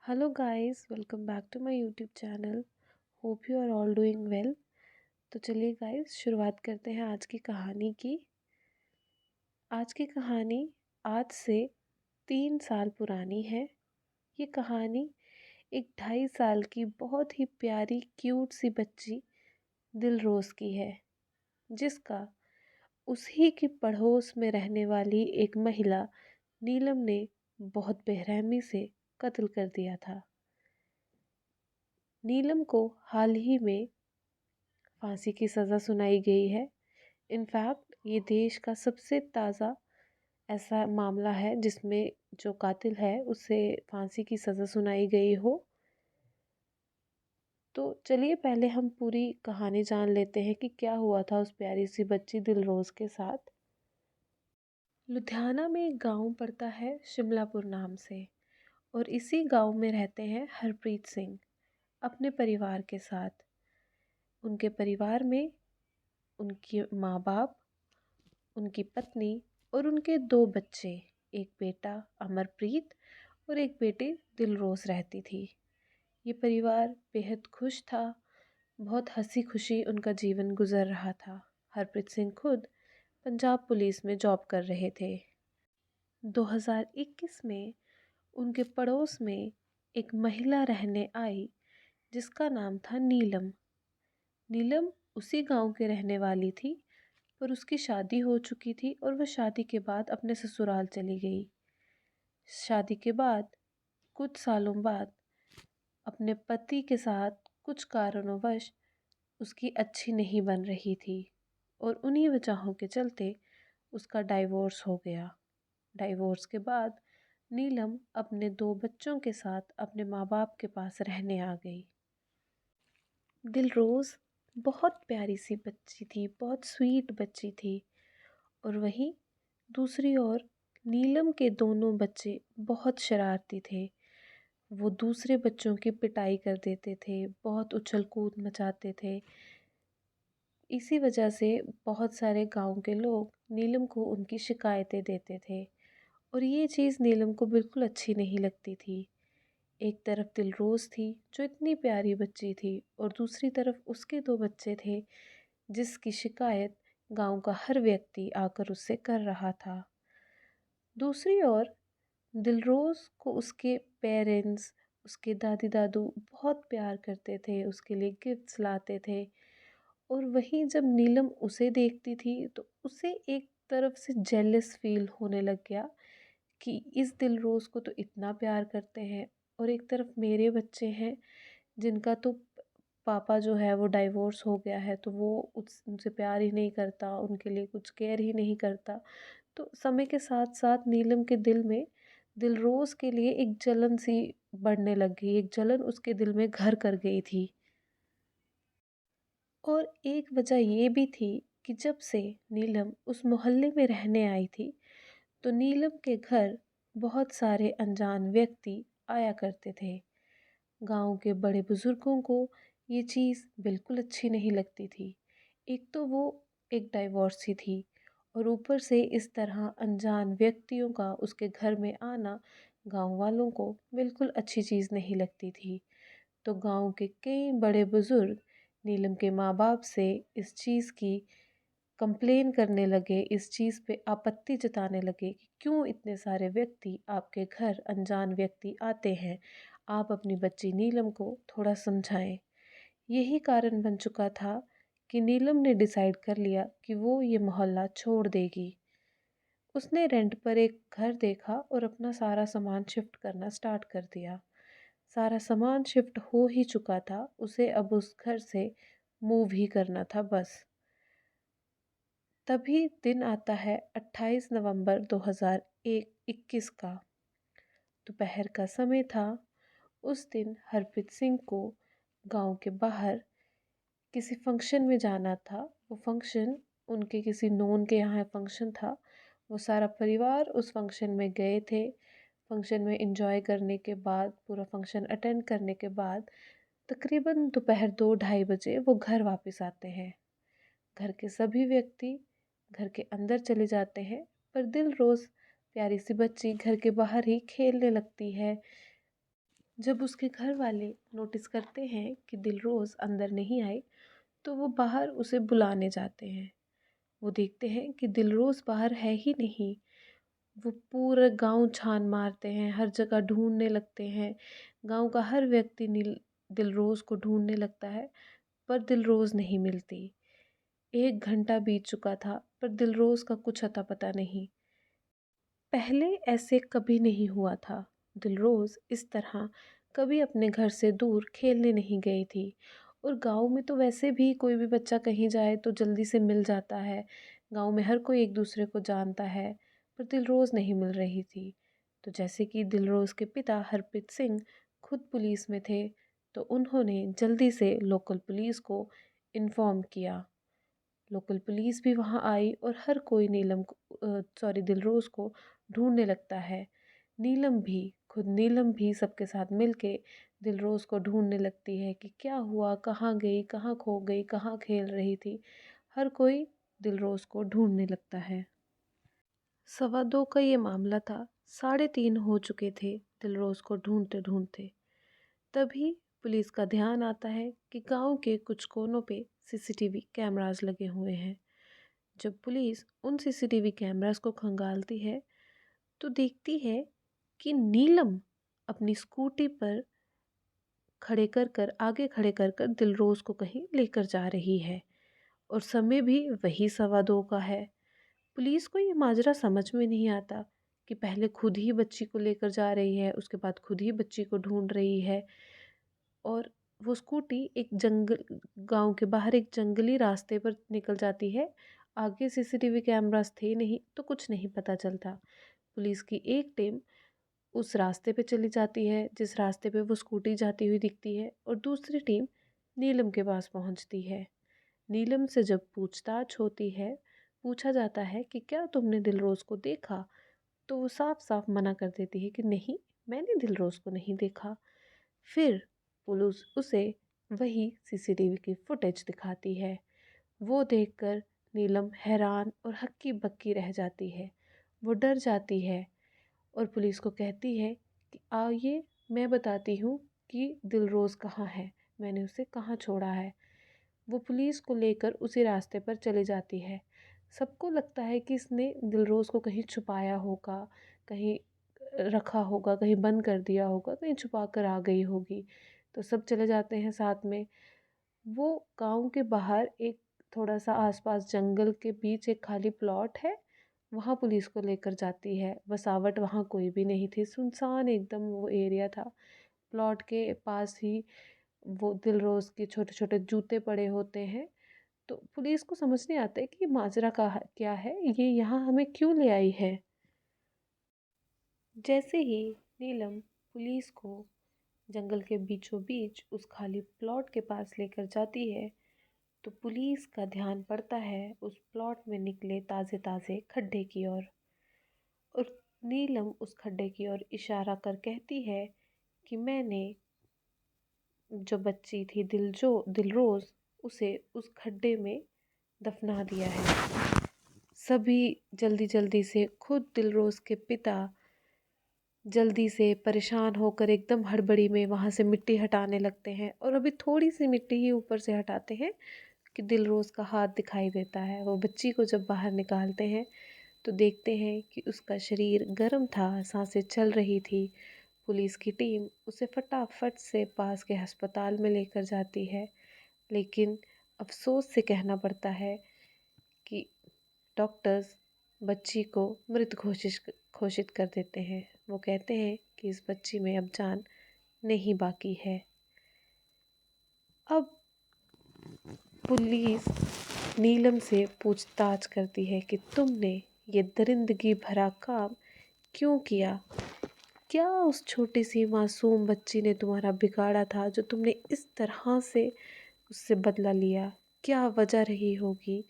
Hello guys, welcome back to my YouTube channel. Hope you are all doing well. तो चलिए guys शुरुआत करते हैं आज की कहानी की। आज की कहानी आज से 3 साल पुरानी है। ये कहानी एक 2.5 साल की बहुत ही प्यारी क्यूट सी बच्ची दिलरोज की है, जिसका उसी की पड़ोस में रहने वाली एक महिला नीलम ने बहुत बेरहमी से कत्ल कर दिया था। नीलम को हाल ही में फांसी की सज़ा सुनाई गई है। इनफैक्ट ये देश का सबसे ताज़ा ऐसा मामला है जिसमें जो कातिल है उसे फांसी की सज़ा सुनाई गई हो। तो चलिए पहले हम पूरी कहानी जान लेते हैं कि क्या हुआ था उस प्यारी सी बच्ची दिलरोज़ के साथ। लुधियाना में एक गांव पड़ता है शिमलापुर नाम से, और इसी गांव में रहते हैं हरप्रीत सिंह अपने परिवार के साथ। उनके परिवार में उनके माँ बाप, उनकी पत्नी और उनके 2 बच्चे, एक बेटा अमरप्रीत और एक बेटी दिलरोज रहती थी। ये परिवार बेहद खुश था। बहुत हंसी खुशी उनका जीवन गुजर रहा था। हरप्रीत सिंह खुद पंजाब पुलिस में जॉब कर रहे थे। 2021 में उनके पड़ोस में एक महिला रहने आई जिसका नाम था नीलम। नीलम उसी गांव के रहने वाली थी, पर उसकी शादी हो चुकी थी और वह शादी के बाद अपने ससुराल चली गई। शादी के बाद कुछ सालों बाद अपने पति के साथ कुछ कारणोंवश उसकी अच्छी नहीं बन रही थी, और उन्हीं वजहों के चलते उसका डाइवोर्स हो गया। डाइवोर्स के बाद नीलम अपने 2 बच्चों के साथ अपने माँ बाप के पास रहने आ गई। दिलरोज बहुत प्यारी सी बच्ची थी, बहुत स्वीट बच्ची थी। और वहीं दूसरी ओर नीलम के दोनों बच्चे बहुत शरारती थे। वो दूसरे बच्चों की पिटाई कर देते थे, बहुत उछल कूद मचाते थे। इसी वजह से बहुत सारे गांव के लोग नीलम को उनकी शिकायतें देते थे, और ये चीज़ नीलम को बिल्कुल अच्छी नहीं लगती थी। एक तरफ दिलरोज थी जो इतनी प्यारी बच्ची थी, और दूसरी तरफ उसके 2 बच्चे थे जिसकी शिकायत गांव का हर व्यक्ति आकर उससे कर रहा था। दूसरी ओर दिलरोज को उसके पेरेंट्स, उसके दादी दादू बहुत प्यार करते थे, उसके लिए गिफ्ट्स लाते थे। और वहीं जब नीलम उसे देखती थी तो उसे एक तरफ से जेलस फील होने लग गया कि इस दिलरोज को तो इतना प्यार करते हैं, और एक तरफ मेरे बच्चे हैं जिनका तो पापा जो है वो डाइवोर्स हो गया है, तो वो उनसे प्यार ही नहीं करता, उनके लिए कुछ केयर ही नहीं करता। तो समय के साथ साथ नीलम के दिल में दिलरोज के लिए एक जलन सी बढ़ने लग गई। एक जलन उसके दिल में घर कर गई थी। और एक वजह ये भी थी कि जब से नीलम उस मोहल्ले में रहने आई थी तो नीलम के घर बहुत सारे अनजान व्यक्ति आया करते थे। गांव के बड़े बुजुर्गों को ये चीज़ बिल्कुल अच्छी नहीं लगती थी। एक तो वो एक डाइवोर्सी थी, और ऊपर से इस तरह अनजान व्यक्तियों का उसके घर में आना गांव वालों को बिल्कुल अच्छी चीज़ नहीं लगती थी। तो गांव के कई बड़े बुजुर्ग नीलम के माँ बाप से इस चीज़ की कंप्लेन करने लगे, इस चीज़ पे आपत्ति जताने लगे कि क्यों इतने सारे व्यक्ति आपके घर, अनजान व्यक्ति आते हैं, आप अपनी बच्ची नीलम को थोड़ा समझाएं। यही कारण बन चुका था कि नीलम ने डिसाइड कर लिया कि वो ये मोहल्ला छोड़ देगी। उसने रेंट पर एक घर देखा और अपना सारा सामान शिफ्ट करना स्टार्ट कर दिया। सारा सामान शिफ्ट हो ही चुका था, उसे अब उस घर से मूव ही करना था बस। तभी दिन आता है 28 नवंबर 2021 का। दोपहर का समय था। उस दिन हरप्रीत सिंह को गांव के बाहर किसी फंक्शन में जाना था। वो फंक्शन उनके किसी नोन के यहाँ फंक्शन था। वो सारा परिवार उस फंक्शन में गए थे। फंक्शन में एंजॉय करने के बाद, पूरा फंक्शन अटेंड करने के बाद तकरीबन दोपहर 2-2:30 बजे वो घर वापस आते हैं। घर के सभी व्यक्ति घर के अंदर चले जाते हैं, पर दिलरोज प्यारी सी बच्ची घर के बाहर ही खेलने लगती है। जब उसके घर वाले नोटिस करते हैं कि दिलरोज़ अंदर नहीं आई, तो वो बाहर उसे बुलाने जाते हैं। वो देखते हैं कि दिलरोज़ बाहर है ही नहीं। वो पूरा गाँव छान मारते हैं, हर जगह ढूँढने लगते हैं। गाँव का हर व्यक्ति दिलरोज़ को ढूँढने लगता है, पर दिलरोज़ नहीं मिलती। 1 घंटा बीत चुका था, पर दिलरोज़ का कुछ अता-पता नहीं। पहले ऐसे कभी नहीं हुआ था। दिलरोज़ इस तरह कभी अपने घर से दूर खेलने नहीं गई थी, और गाँव में तो वैसे भी कोई भी बच्चा कहीं जाए तो जल्दी से मिल जाता है। गाँव में हर कोई एक दूसरे को जानता है, पर दिलरोज़ नहीं मिल रही थी। तो जैसे कि दिलरोज़ के पिता हरप्रीत सिंह खुद पुलिस में थे, तो उन्होंने जल्दी से लोकल पुलिस को इन्फॉर्म किया। लोकल पुलिस भी वहाँ आई और हर कोई दिलरोज़ को ढूँढने लगता है। नीलम भी सबके साथ मिलके दिलरोज़ को ढूँढने लगती है कि क्या हुआ, कहाँ गई, कहाँ खो गई, कहाँ खेल रही थी। हर कोई दिलरोज़ को ढूँढने लगता है। 2:15 का ये मामला था। 3:30 हो चुके थे दिलरोज़ को ढूँढते-ढूँढते। तभी पुलिस का ध्यान आता है कि गाँव के कुछ कोनों पे सीसीटीवी कैमरास लगे हुए हैं। जब पुलिस उन सीसीटीवी कैमरास को खंगालती है, तो देखती है कि नीलम अपनी स्कूटी पर आगे खड़े कर कर दिलरोज़ को कहीं लेकर जा रही है, और समय भी वही 2:15 का है। पुलिस को ये माजरा समझ में नहीं आता कि पहले खुद ही बच्ची को लेकर जा रही है, उसके बाद खुद ही बच्ची को ढूंढ रही है, और वो स्कूटी एक जंगल गांव के बाहर एक जंगली रास्ते पर निकल जाती है। आगे सीसीटीवी कैमरास थे नहीं, तो कुछ नहीं पता चलता। पुलिस की एक टीम उस रास्ते पे चली जाती है जिस रास्ते पे वो स्कूटी जाती हुई दिखती है, और दूसरी टीम नीलम के पास पहुंचती है। नीलम से जब पूछताछ होती है, पूछा जाता है कि क्या तुमने दिलरोज़ को देखा, तो वो साफ साफ मना कर देती है कि नहीं, मैंने दिलरोज़ को नहीं देखा। फिर पुलिस उसे वही सीसीटीवी की फुटेज दिखाती है। वो देखकर नीलम हैरान और हक्की बक्की रह जाती है। वो डर जाती है और पुलिस को कहती है कि आइए, मैं बताती हूँ कि दिलरोज़ कहाँ है, मैंने उसे कहाँ छोड़ा है। वो पुलिस को लेकर उसी रास्ते पर चली जाती है। सबको लगता है कि इसने दिलरोज़ को कहीं छुपाया होगा, कहीं रखा होगा, कहीं बंद कर दिया होगा, कहीं छुपा कर आ गई होगी। तो सब चले जाते हैं साथ में। वो गाँव के बाहर एक थोड़ा-सा आस-पास जंगल के बीच एक खाली प्लॉट है, वहाँ पुलिस को लेकर जाती है। बसावट वहाँ कोई भी नहीं थी, सुनसान एकदम वो एरिया था। प्लॉट के पास ही वो दिलरोज़ के छोटे-छोटे जूते पड़े होते हैं। तो पुलिस को समझ नहीं आता है कि ये माजरा क्या है, ये यहाँ हमें क्यों ले आई है। जैसे ही नीलम पुलिस को जंगल के बीचों बीच उस खाली प्लॉट के पास लेकर जाती है, तो पुलिस का ध्यान पड़ता है उस प्लॉट में निकले ताज़े ताज़े खड्डे की ओर। और नीलम उस खड्डे की ओर इशारा कर कहती है कि मैंने जो बच्ची थी दिलरोज़, उसे उस खड्डे में दफना दिया है। सभी जल्दी जल्दी से, खुद दिलरोज़ के पिता जल्दी से परेशान होकर एकदम हड़बड़ी में वहाँ से मिट्टी हटाने लगते हैं, और अभी थोड़ी सी मिट्टी ही ऊपर से हटाते हैं कि दिलरोज़ का हाथ दिखाई देता है। वो बच्ची को जब बाहर निकालते हैं, तो देखते हैं कि उसका शरीर गर्म था, सांसें चल रही थी। पुलिस की टीम उसे फटाफट से पास के अस्पताल में लेकर जाती है, लेकिन अफ़सोस से कहना पड़ता है कि डॉक्टर्स बच्ची को मृत घोषित कर देते हैं। वो कहते हैं कि इस बच्ची में अब जान नहीं बाकी है। अब पुलिस नीलम से पूछताछ करती है कि तुमने ये दरिंदगी भरा काम क्यों किया? क्या उस छोटी सी मासूम बच्ची ने तुम्हारा बिगाड़ा था, जो तुमने इस तरह से उससे बदला लिया? क्या वजह रही होगी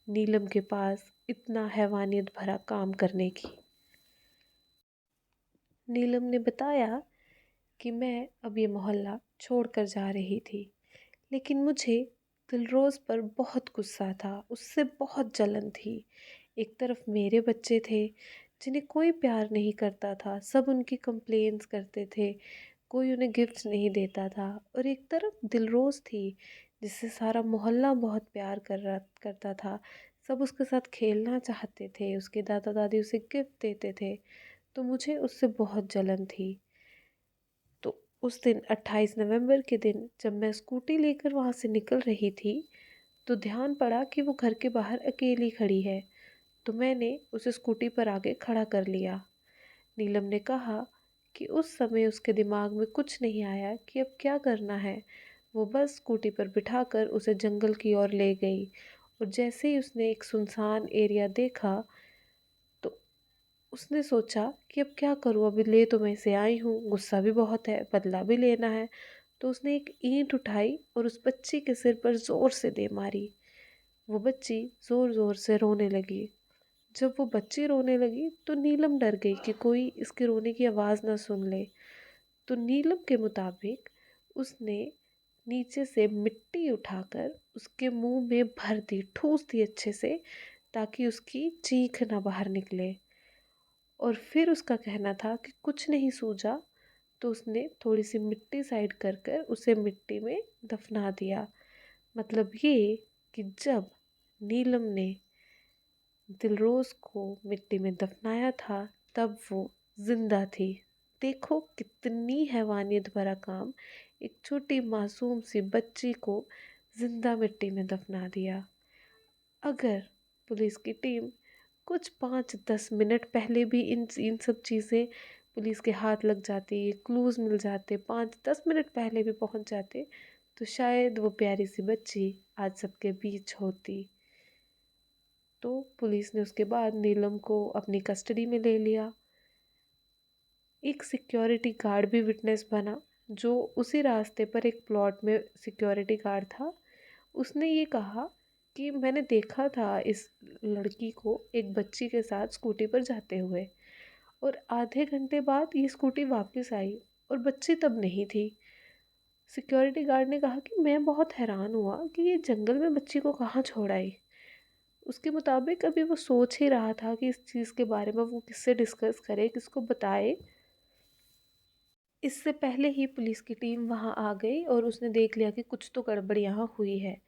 नीलम के पास इतना हैवानियत भरा काम करने की? नीलम ने बताया कि मैं अब ये मोहल्ला छोड़कर जा रही थी, लेकिन मुझे दिलरोज़ पर बहुत गुस्सा था, उससे बहुत जलन थी। एक तरफ मेरे बच्चे थे जिन्हें कोई प्यार नहीं करता था, सब उनकी कंप्लेंट्स करते थे, कोई उन्हें गिफ्ट्स नहीं देता था। और एक तरफ दिलरोज़ थी जिससे सारा मोहल्ला बहुत प्यार करता था। सब उसके साथ खेलना चाहते थे, उसके दादा दादी उसे गिफ्ट देते थे। तो मुझे उससे बहुत जलन थी। तो उस दिन 28 नवंबर के दिन जब मैं स्कूटी लेकर वहाँ से निकल रही थी, तो ध्यान पड़ा कि वो घर के बाहर अकेली खड़ी है। तो मैंने उसे स्कूटी पर आगे खड़ा कर लिया। नीलम ने कहा कि उस समय उसके दिमाग में कुछ नहीं आया कि अब क्या करना है। वो बस स्कूटी पर बिठाकर उसे जंगल की ओर ले गई। और जैसे ही उसने एक सुनसान एरिया देखा, तो उसने सोचा कि अब क्या करूँ, अभी ले तो मैं इसे आई हूँ, गुस्सा भी बहुत है, बदला भी लेना है। तो उसने एक ईंट उठाई और उस बच्ची के सिर पर ज़ोर से दे मारी। वो बच्ची ज़ोर ज़ोर से रोने लगी। जब वो बच्ची रोने लगी तो नीलम डर गई कि कोई इसके रोने की आवाज़ ना सुन ले। तो नीलम के मुताबिक उसने नीचे से मिट्टी उठाकर उसके मुंह में भर दी, ठूस दी अच्छे से, ताकि उसकी चीख ना बाहर निकले। और फिर उसका कहना था कि कुछ नहीं सूझा, तो उसने थोड़ी सी मिट्टी साइड कर कर उसे मिट्टी में दफना दिया। मतलब ये कि जब नीलम ने दिलरोज को मिट्टी में दफनाया था, तब वो जिंदा थी। देखो कितनी हैवानियत भरा काम, एक छोटी मासूम सी बच्ची को जिंदा मिट्टी में दफना दिया। अगर पुलिस की टीम कुछ 5-10 मिनट पहले भी इन इन सब चीज़ें पुलिस के हाथ लग जाती, क्लूज़ मिल जाते, 5-10 मिनट पहले भी पहुंच जाते, तो शायद वो प्यारी सी बच्ची आज सबके बीच होती। तो पुलिस ने उसके बाद नीलम को अपनी कस्टडी में ले लिया। एक सिक्योरिटी गार्ड भी विटनेस बना, जो उसी रास्ते पर एक प्लॉट में सिक्योरिटी गार्ड था। उसने ये कहा कि मैंने देखा था इस लड़की को एक बच्ची के साथ स्कूटी पर जाते हुए, और आधे घंटे बाद ये स्कूटी वापस आई और बच्ची तब नहीं थी। सिक्योरिटी गार्ड ने कहा कि मैं बहुत हैरान हुआ कि ये जंगल में बच्ची को कहाँ छोड़ आई। उसके मुताबिक अभी वो सोच ही रहा था कि इस चीज़ के बारे में वो किससे डिस्कस करे, किसको बताए। इससे पहले ही पुलिस की टीम वहाँ आ गई और उसने देख लिया कि कुछ तो गड़बड़ यहाँ हुई है।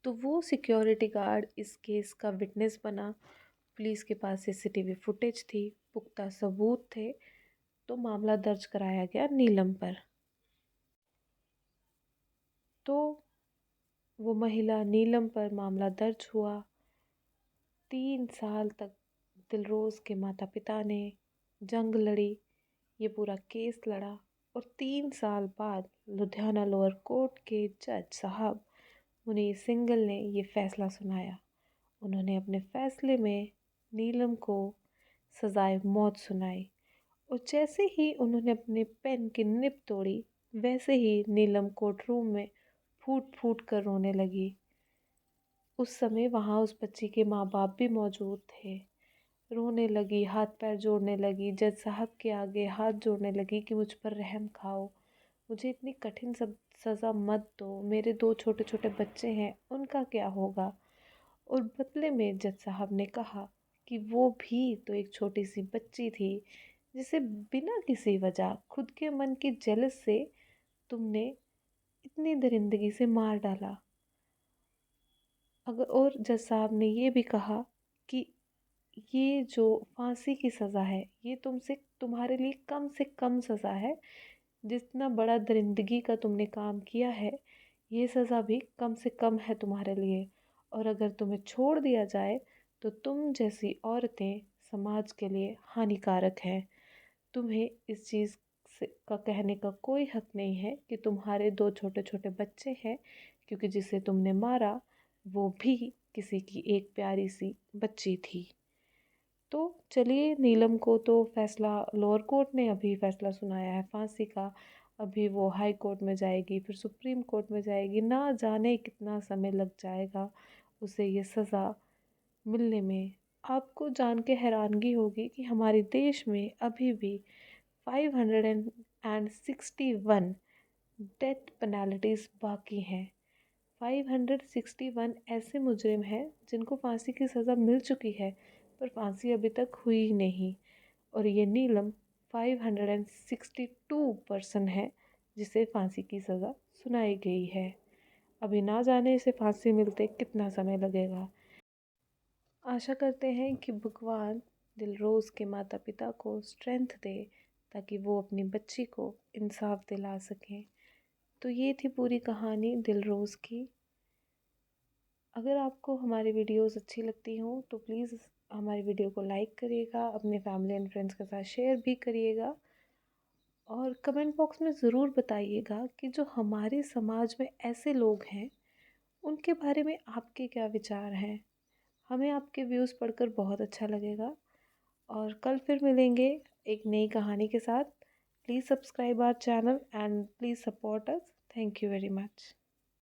तो वो सिक्योरिटी गार्ड इस केस का विटनेस बना। पुलिस के पास सीसीटीवी फुटेज थी, पुख्ता सबूत थे। तो मामला दर्ज कराया गया नीलम पर। तो वो महिला नीलम पर मामला दर्ज हुआ। 3 साल तक दिलरोज़ के माता पिता ने जंग लड़ी, ये पूरा केस लड़ा। और 3 साल बाद लुधियाना लोअर कोर्ट के जज साहब मुनीर सिंघल ने ये फैसला सुनाया। उन्होंने अपने फैसले में नीलम को सजाए मौत सुनाई। और जैसे ही उन्होंने अपने पेन की निब तोड़ी, वैसे ही नीलम कोर्ट रूम में फूट फूट कर रोने लगी। उस समय वहाँ उस बच्ची के माँ बाप भी मौजूद थे। रोने लगी, हाथ पैर जोड़ने लगी, जज साहब के आगे हाथ जोड़ने लगी कि मुझ पर रहम खाओ, मुझे इतनी कठिन सब सज़ा मत दो, मेरे 2 छोटे छोटे बच्चे हैं, उनका क्या होगा। और बदले में जज साहब ने कहा कि वो भी तो एक छोटी सी बच्ची थी, जिसे बिना किसी वजह खुद के मन की जेलस से तुमने इतनी दरिंदगी से मार डाला। अगर और जज साहब ने ये भी कहा कि ये जो फांसी की सज़ा है, ये तुमसे तुम्हारे लिए कम से कम सज़ा है। जितना बड़ा दरिंदगी का तुमने काम किया है, ये सज़ा भी कम से कम है तुम्हारे लिए। और अगर तुम्हें छोड़ दिया जाए तो तुम जैसी औरतें समाज के लिए हानिकारक हैं। तुम्हें इस चीज़ से का कहने का कोई हक नहीं है कि तुम्हारे 2 छोटे छोटे बच्चे हैं, क्योंकि जिसे तुमने मारा वो भी किसी की एक प्यारी सी बच्ची थी। तो चलिए, नीलम को तो फैसला लोअर कोर्ट ने अभी फैसला सुनाया है फांसी का। अभी वो हाई कोर्ट में जाएगी, फिर सुप्रीम कोर्ट में जाएगी, ना जाने कितना समय लग जाएगा उसे ये सज़ा मिलने में। आपको जान के हैरानगी होगी कि हमारे देश में अभी भी 561 डेथ पेनल्टीज़ बाकी हैं। 561 ऐसे मुजरिम हैं जिनको फांसी की सज़ा मिल चुकी है, पर फांसी अभी तक हुई ही नहीं। और ये नीलम 562 पर्सन है जिसे फांसी की सज़ा सुनाई गई है। अभी ना जाने इसे फांसी मिलते कितना समय लगेगा। आशा करते हैं कि भगवान दिलरोज़ के माता पिता को स्ट्रेंथ दे ताकि वो अपनी बच्ची को इंसाफ दिला सकें। तो ये थी पूरी कहानी दिलरोज़ की। अगर आपको हमारी वीडियोस अच्छी लगती हों तो प्लीज़ हमारी वीडियो को लाइक करिएगा, अपने फैमिली एंड फ्रेंड्स के साथ शेयर भी करिएगा और कमेंट बॉक्स में ज़रूर बताइएगा कि जो हमारे समाज में ऐसे लोग हैं उनके बारे में आपके क्या विचार हैं। हमें आपके व्यूज़ पढ़कर बहुत अच्छा लगेगा और कल फिर मिलेंगे एक नई कहानी के साथ। Please subscribe our channel and please support us. Thank you very much.